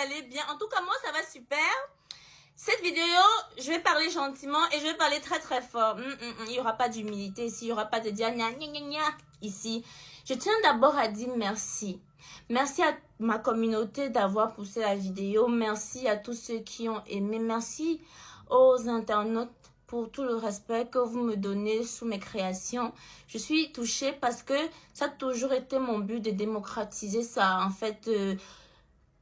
allez bien. En tout cas, moi, ça va super. Cette vidéo, je vais parler gentiment et je vais parler très très fort. Il n'y aura pas d'humilité ici, il n'y aura pas de dire gna gna gna gna ici. Je tiens d'abord à dire merci. Merci à ma communauté d'avoir poussé la vidéo. Merci à tous ceux qui ont aimé. Merci aux internautes pour tout le respect que vous me donnez sous mes créations. Je suis touchée parce que ça a toujours été mon but de démocratiser ça. En fait,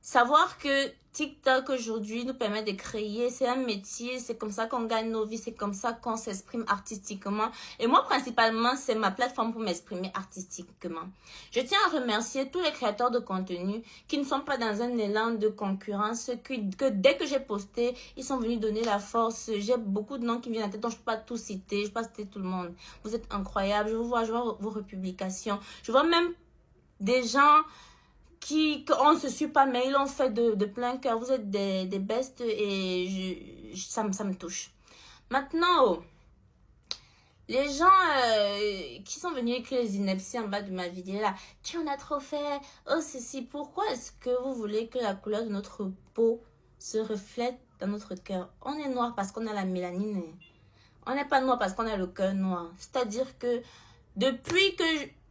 savoir que TikTok aujourd'hui nous permet de créer, c'est un métier, c'est comme ça qu'on gagne nos vies, c'est comme ça qu'on s'exprime artistiquement. Et moi, principalement, c'est ma plateforme pour m'exprimer artistiquement. Je tiens à remercier tous les créateurs de contenu qui ne sont pas dans un élan de concurrence, que dès que j'ai posté, ils sont venus donner la force. J'ai beaucoup de noms qui me viennent à la tête, donc je ne peux pas tout citer, je ne peux pas citer tout le monde. Vous êtes incroyables, je vois vos republications, je vois même des gens on ne se suit pas, mais ils l'ont fait de plein cœur. Vous êtes des bestes et ça me touche. Maintenant, les gens qui sont venus écrire les inepties en bas de ma vidéo là, tu en as trop fait, oh ceci, pourquoi est-ce que vous voulez que la couleur de notre peau se reflète dans notre cœur? On est noir parce qu'on a la mélanine. On n'est pas noir parce qu'on a le cœur noir. C'est-à-dire que depuis que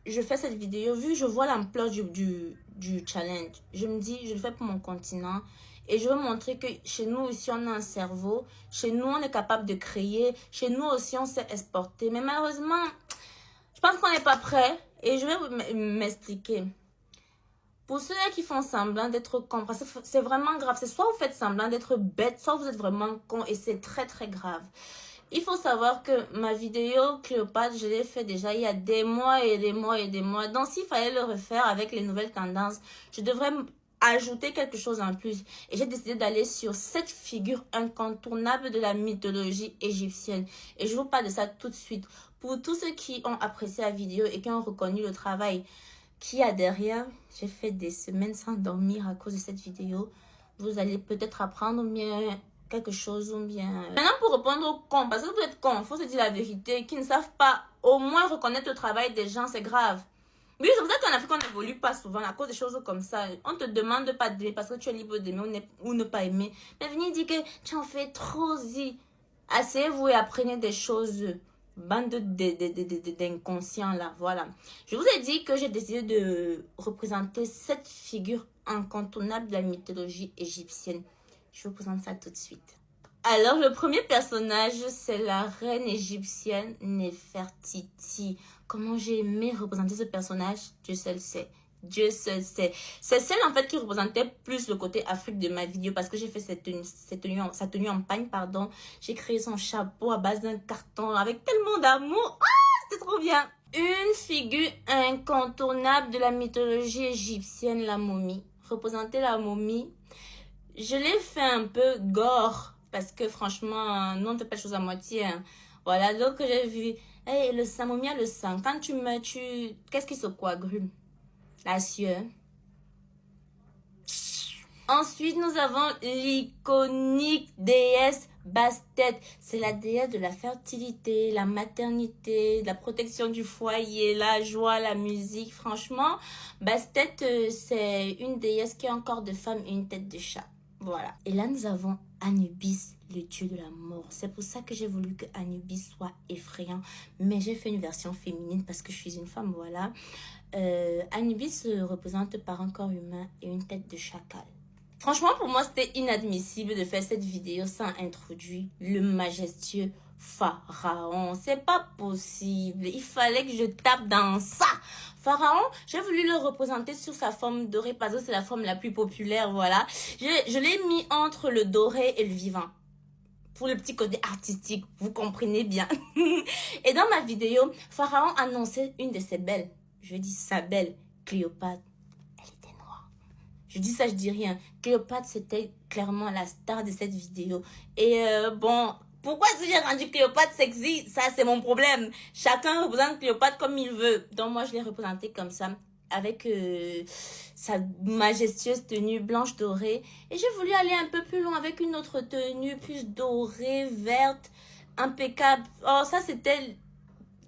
je fais cette vidéo, vu que je vois l'ampleur du challenge, je me dis, je le fais pour mon continent. Et je veux montrer que chez nous aussi, on a un cerveau. Chez nous, on est capable de créer. Chez nous aussi, on sait exporter. Mais malheureusement, je pense qu'on n'est pas prêt. Et je vais m'expliquer. Pour ceux qui font semblant d'être cons, parce que c'est vraiment grave. C'est soit vous faites semblant d'être bête, soit vous êtes vraiment con. Et c'est très, très grave. Il faut savoir que ma vidéo Cléopâtre, je l'ai fait déjà il y a des mois et des mois et des mois. Donc, s'il fallait le refaire avec les nouvelles tendances, je devrais ajouter quelque chose en plus. Et j'ai décidé d'aller sur cette figure incontournable de la mythologie égyptienne. Et je vous parle de ça tout de suite. Pour tous ceux qui ont apprécié la vidéo et qui ont reconnu le travail qu'il y a derrière, j'ai fait des semaines sans dormir à cause de cette vidéo. Vous allez peut-être apprendre bien quelque chose ou bien... Maintenant, pour répondre aux cons, parce que vous êtes cons, il faut se dire la vérité, qui ne savent pas au moins reconnaître le travail des gens, c'est grave. Oui, c'est pour ça qu'en Afrique, on n'évolue pas souvent à cause des choses comme ça. On te demande pas d'aimer parce que tu es libre d'aimer ou ne pas aimer. Mais venez dire que tu en fais trop, zi. Asseyez-vous et apprenez des choses. Bande d'inconscients là, voilà. Je vous ai dit que j'ai décidé de représenter cette figure incontournable de la mythologie égyptienne. Je vous présente ça tout de suite. Alors, le premier personnage, c'est la reine égyptienne Néfertiti. Comment j'ai aimé représenter ce personnage, Dieu seul sait. Dieu seul sait. C'est celle en fait qui représentait plus le côté Afrique de ma vidéo parce que j'ai fait sa tenue en pagne, pardon. J'ai créé son chapeau à base d'un carton avec tellement d'amour. Ah, c'était trop bien. Une figure incontournable de la mythologie égyptienne, la momie. Représenter la momie. Je l'ai fait un peu gore parce que franchement, nous on ne fait pas de choses à moitié. Hein. Voilà, donc j'ai vu, hey, le sang, momie a le sang. Quand tu meurs, qu'est-ce qui se coagule? La sueur. Ensuite, nous avons l'iconique déesse Bastet. C'est la déesse de la fertilité, la maternité, la protection du foyer, la joie, la musique. Franchement, Bastet, c'est une déesse qui a un corps de femme et une tête de chat. Voilà. Et là, nous avons Anubis, le dieu de la mort. C'est pour ça que j'ai voulu que Anubis soit effrayant. Mais j'ai fait une version féminine parce que je suis une femme, voilà. Anubis se représente par un corps humain et une tête de chacal. Franchement, pour moi, c'était inadmissible de faire cette vidéo sans introduire le majestueux Pharaon. C'est pas possible. Il fallait que je tape dans ça. Pharaon, j'ai voulu le représenter sur sa forme dorée parce que c'est la forme la plus populaire, voilà. Je l'ai mis entre le doré et le vivant. Pour le petit côté artistique, vous comprenez bien. Et dans ma vidéo, Pharaon annonçait une de ses belles. Je dis sa belle, Cléopâtre. Elle était noire. Je dis ça, je dis rien. Cléopâtre, c'était clairement la star de cette vidéo. Et bon... Pourquoi est-ce que j'ai rendu Cléopâtre sexy? Ça, c'est mon problème. Chacun représente Cléopâtre comme il veut. Donc, moi, je l'ai représentée comme ça, avec sa majestueuse tenue blanche dorée. Et j'ai voulu aller un peu plus loin avec une autre tenue plus dorée, verte, impeccable. Oh, ça, c'était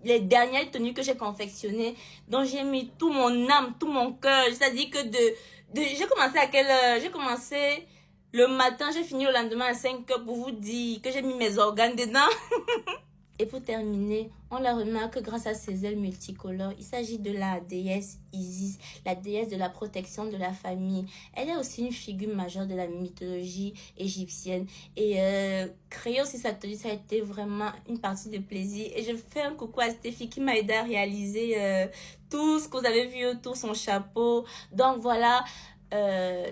les dernières tenues que j'ai confectionnées. Donc, j'ai mis tout mon âme, tout mon cœur. C'est-à-dire que J'ai commencé à quelle heure? J'ai commencé le matin, j'ai fini le lendemain à 5 heures pour vous dire que j'ai mis mes organes dedans. Et pour terminer, on la remarque grâce à ses ailes multicolores. Il s'agit de la déesse Isis, la déesse de la protection de la famille. Elle est aussi une figure majeure de la mythologie égyptienne. Et créer aussi cette tenue, ça a été vraiment une partie de plaisir. Et je fais un coucou à Stéphie qui m'a aidé à réaliser tout ce que vous avez vu autour, son chapeau. Donc voilà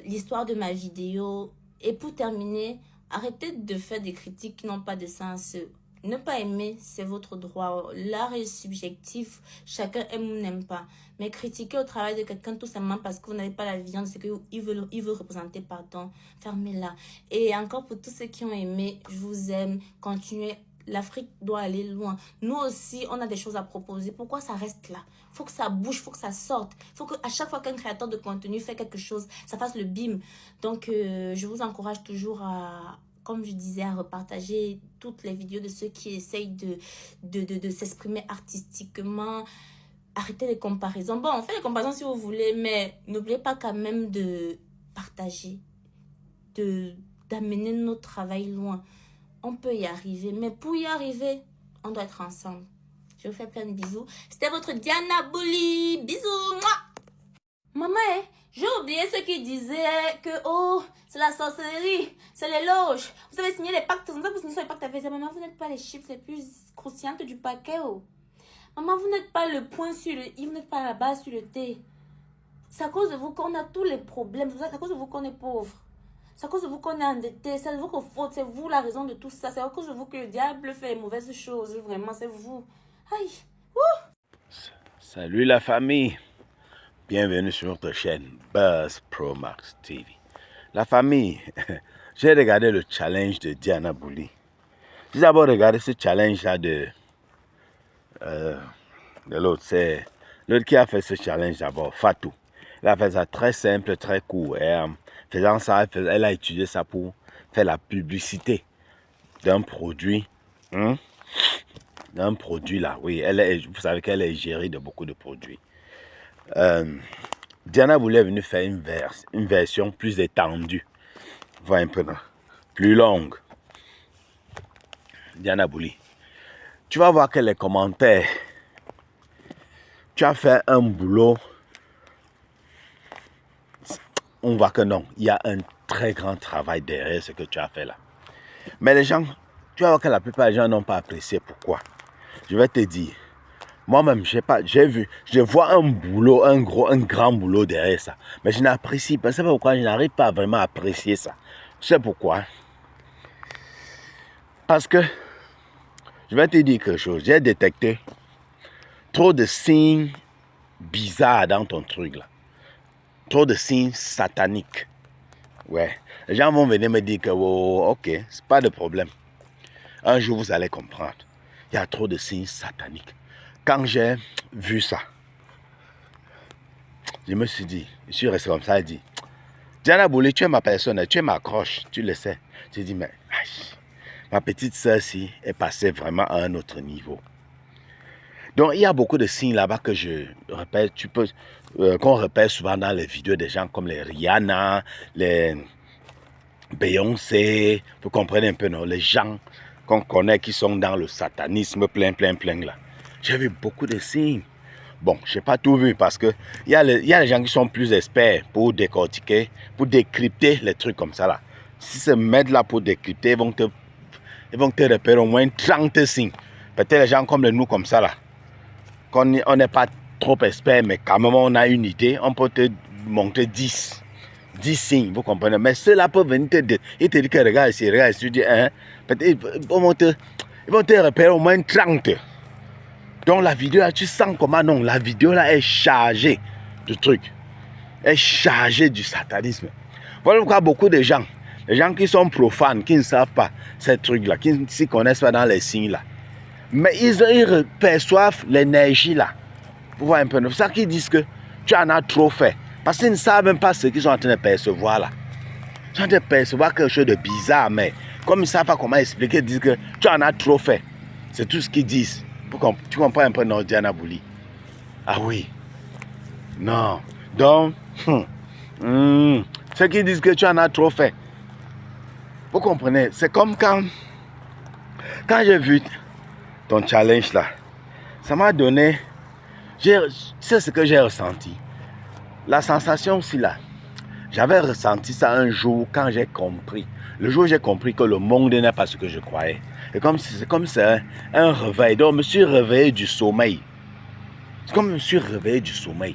l'histoire de ma vidéo. Et pour terminer, arrêtez de faire des critiques qui n'ont pas de sens. Ne pas aimer, c'est votre droit. L'art est subjectif. Chacun aime ou n'aime pas. Mais critiquer au travail de quelqu'un tout simplement parce que vous n'avez pas la vision de ce qu'il veut représenter, pardon, fermez-la. Et encore pour tous ceux qui ont aimé, je vous aime. Continuez. L'Afrique doit aller loin. Nous aussi, on a des choses à proposer. Pourquoi ça reste là? Il faut que ça bouge, il faut que ça sorte. Il faut qu'à chaque fois qu'un créateur de contenu fait quelque chose, ça fasse le bim. Donc, je vous encourage toujours à, comme je disais, à repartager toutes les vidéos de ceux qui essayent de s'exprimer artistiquement. Arrêtez les comparaisons. Bon, on fait les comparaisons si vous voulez, mais n'oubliez pas quand même de partager, d'amener notre travail loin. On peut y arriver, mais pour y arriver, on doit être ensemble. Je vous fais plein de bisous. C'était votre Diana Bouli. Bisous. Mouah. Maman, j'ai oublié ceux qui disaient que, oh, c'est la sorcellerie, c'est les loges. Vous avez signé les pactes, vous avez signé sur les pactes avec maman, vous n'êtes pas les chiffres les plus croustillantes du paquet, oh. Maman, vous n'êtes pas le point sur le i, vous n'êtes pas la base sur le t. C'est à cause de vous qu'on a tous les problèmes, c'est à cause de vous qu'on est pauvre. C'est à cause de vous qu'on est endetté, c'est votre faute, c'est vous la raison de tout ça. C'est à cause de vous que le diable fait les mauvaises choses, vraiment, c'est vous. Aïe. Salut la famille, bienvenue sur notre chaîne Buzz Pro Max TV. La famille, j'ai regardé le challenge de Diana Bouli. J'ai d'abord regardé ce challenge-là de l'autre, c'est l'autre qui a fait ce challenge d'abord, Fatou. Elle a fait ça très simple, très court. Et en faisant ça, elle a utilisé ça pour faire la publicité d'un produit. D'un produit là, oui. Vous savez qu'elle est gérée de beaucoup de produits. Diana Bouli est venue faire une version plus étendue. Voilà un peu, non? Plus longue. Diana Bouli. Tu vas voir que les commentaires, tu as fait un boulot. On voit que non, il y a un très grand travail derrière ce que tu as fait là. Mais les gens, tu vas voir que la plupart des gens n'ont pas apprécié. Pourquoi? Je vais te dire. Moi-même, je vois un boulot, un grand boulot derrière ça. Mais je n'apprécie pas. C'est pourquoi je n'arrive pas vraiment à apprécier ça. Tu sais pourquoi? Parce que, je vais te dire quelque chose. J'ai détecté trop de signes bizarres dans ton truc là. Trop de signes sataniques. Ouais. Les gens vont venir me dire que, oh, ok, c'est pas de problème. Un jour, vous allez comprendre. Il y a trop de signes sataniques. Quand j'ai vu ça, je me suis dit, je suis resté comme ça, je dis, Diana Bouli, tu es ma personne, tu es ma croche, tu le sais. J'ai dit, mais ma petite soeur-ci est passée vraiment à un autre niveau. Donc, il y a beaucoup de signes là-bas que je répète, qu'on repère souvent dans les vidéos des gens comme les Rihanna, les Beyoncé, vous comprenez un peu, non? Les gens qu'on connaît qui sont dans le satanisme plein là. J'ai vu beaucoup de signes. Bon, je n'ai pas tout vu parce que il y a les gens qui sont plus experts pour décortiquer, pour décrypter les trucs comme ça là. Si se mettent là pour décrypter, ils vont te repérer au moins 30 signes. Peut-être les gens comme nous comme ça là, on n'est pas trop experts, mais quand même on a une idée, on peut te montrer 10 signes, vous comprenez. Mais ceux-là peuvent venir te dire, ils te disent que regarde ici, tu dis, hein, peut-être ils vont te repérer au moins 30. Donc la vidéo là, tu sens comment non, la vidéo là est chargée de trucs, est chargée du satanisme. Voilà pourquoi beaucoup de gens, les gens qui sont profanes, qui ne savent pas ces trucs là, qui ne s'y connaissent pas dans les signes là, mais ils perçoivent l'énergie là. Vous voyez un peu, c'est ça qu'ils disent que tu en as trop fait. Parce qu'ils ne savent même pas ce qu'ils sont en train de percevoir là. Ils sont en train de percevoir quelque chose de bizarre, mais comme ils ne savent pas comment expliquer, ils disent que tu en as trop fait. C'est tout ce qu'ils disent. Tu comprends un peu, non, Diana Bouli? Ah oui. Non. Donc, Ceux qui disent que tu en as trop fait. Vous comprenez? C'est comme quand j'ai vu ton challenge là, ça m'a donné, c'est ce que j'ai ressenti. La sensation aussi là, j'avais ressenti ça un jour quand j'ai compris. Le jour où j'ai compris que le monde n'est pas ce que je croyais. C'est comme c'est un réveil. Donc je me suis réveillé du sommeil. C'est comme je me suis réveillé du sommeil.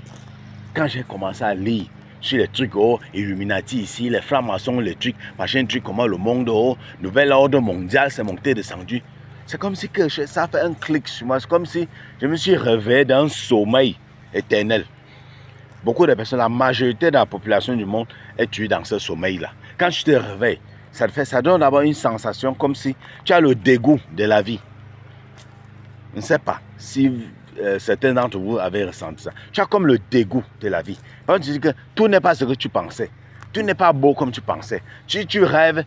Quand j'ai commencé à lire sur les trucs, Illuminati ici, les francs-maçons, les trucs, machin, truc, comment le monde, nouvel ordre mondial s'est monté, descendu. C'est comme si ça fait un clic sur moi. C'est comme si je me suis réveillé d'un sommeil éternel. Beaucoup de personnes, la majorité de la population du monde est tuée dans ce sommeil-là. Quand tu te réveilles, ça donne d'abord une sensation comme si tu as le dégoût de la vie. Je ne sais pas si certains d'entre vous avaient ressenti ça. Tu as comme le dégoût de la vie. Par exemple, tu dis que tout n'est pas ce que tu pensais. Tout n'est pas beau comme tu pensais. Tu rêves,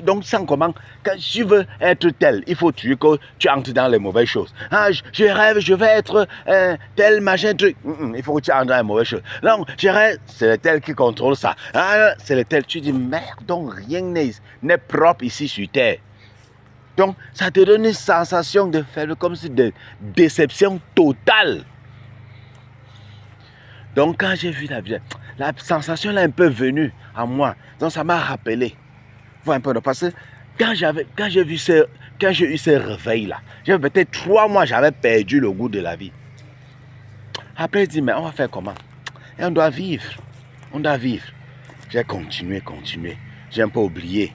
donc sans comment, quand tu veux être tel, il faut que tu entres dans les mauvaises choses. Ah, je rêve, je vais être tel machin truc. Il faut que tu entres dans les mauvaises choses. Non, je rêve, c'est le tel qui contrôle ça. Ah, c'est le tel. Tu dis merde, donc rien n'est propre ici sur terre. Donc ça te donne une sensation de faible, comme si de déception totale. Donc quand j'ai vu la sensation là un peu venue à moi, donc ça m'a rappelé. Voilà un peu, parce que quand j'ai eu ce réveil là, j'ai peut-être 3 mois, j'avais perdu le goût de la vie. Après, je dis, mais on va faire comment? Et on doit vivre. On doit vivre. J'ai continué. J'ai un peu oublié.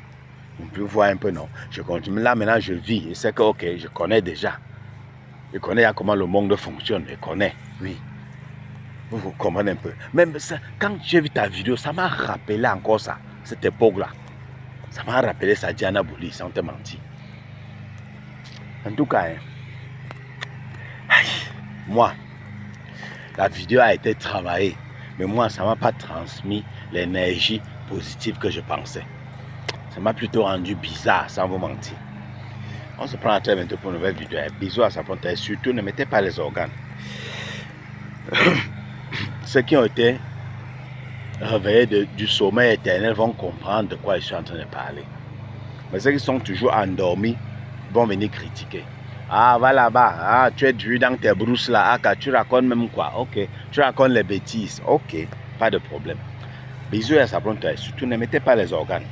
On peut voir un peu, non. Je continue. Là, maintenant, je vis. Et c'est que, ok, je connais déjà. Je connais comment le monde fonctionne. Je connais, oui. Vous comprenez un peu. Même ça, quand j'ai vu ta vidéo, ça m'a rappelé encore ça, cette époque-là. Ça m'a rappelé ça, Diana Bouli, sans te mentir. En tout cas, moi, la vidéo a été travaillée, mais moi, ça ne m'a pas transmis l'énergie positive que je pensais. Ça m'a plutôt rendu bizarre, sans vous mentir. On se prend à très bientôt pour une nouvelle vidéo. Bisous à sa fontaine. Surtout, ne mettez pas les organes. Ceux qui ont été réveillés du sommeil éternel vont comprendre de quoi je suis en train de parler. Mais ceux qui sont toujours endormis vont venir critiquer. Ah, va là-bas. Ah, tu es dû dans tes brousses là. Ah, tu racontes même quoi? Ok. Tu racontes les bêtises. Ok. Pas de problème. Bisous à sa fontaine. Surtout, ne mettez pas les organes.